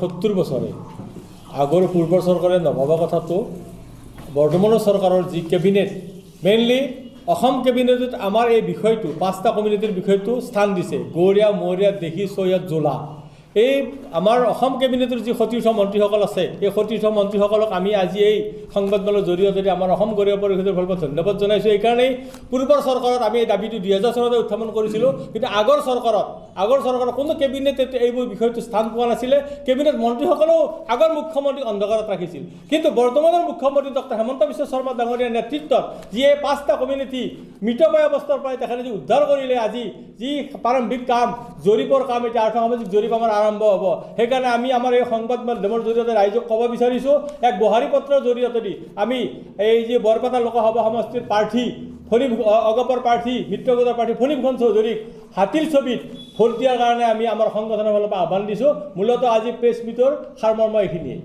70 বছৰে আগৰ পূৰ্বৰ চৰকাৰে নভবা কথাটো বৰ্তমানৰ চৰকাৰৰ যি কেবিনেট মেইনলি অসম কেবিনেটত আমাৰ এই বিষয়টো 5টা কমিউনিটিৰ বিষয়টো স্থান দিছে গৌৰীয়া মৌৰীয়া দেশী চৈয়দ জোলা এই আমাৰ অসম কেবিনেটৰ যি সতীৰ্থ মন্ত্ৰীসকল আছে এই সতীৰ্থ মন্ত্ৰীসকলক আমি আজি এই সংবাদমেলৰ জৰিয়তে আমাৰ অসম গৌৰীয়া পৰিষদৰ ফালৰ পৰা ধন্যবাদ জনাইছোঁ এইকাৰণেই পূৰ্বৰ চৰকাৰত আমি এই দাবীটো 2000 চনতে উত্থাপন কৰিছিলোঁ কিন্তু আগৰ চৰকাৰত কোনো কেবিনেটে এইবোৰ বিষয়টো স্থান পোৱা নাছিলে কেবিনেট মন্ত্ৰীসকলেও আগৰ মুখ্যমন্ত্ৰীক অন্ধকাৰত ৰাখিছিল কিন্তু বৰ্তমানৰ মুখ্যমন্ত্ৰী ডক্টৰ হেমন্ত বিশ্ব শৰ্মা ডাঙৰীয়াৰ নেতৃত্বত যি এই 5টা কমিউনিটি মৃতপ্ৰায় অৱস্থাৰ পৰাই তেখেতে যি উদ্ধাৰ কৰিলে আজি যি প্ৰাৰম্ভিক কাম জৰীপৰ কাম এতিয়া আৰ্থসামাজিক জৰীপ আমাৰ আৰম্ভ হ'ব সেইকাৰণে আমি আমাৰ এই সংবাদ মাধ্যমৰ জৰিয়তে ৰাইজক ক'ব বিচাৰিছোঁ এক গুহাৰি পত্ৰৰ জৰিয়তে দি আমি এই যে বৰপেটা লোকসভা সমষ্টিৰ প্ৰাৰ্থী ফণীভ অগপৰ প্ৰাৰ্থী মিত্ৰগোটৰ প্ৰাৰ্থী ফণীভূষণ চৌধুৰীক হাতীৰ ছবিত ভোট দিয়াৰ কাৰণে আমি আমাৰ সংগঠনৰ ফালৰ পৰা আহ্বান দিছোঁ মূলতঃ আজি প্ৰেছ মিটৰ সাৰমৰ্ম এইখিনিয়ে।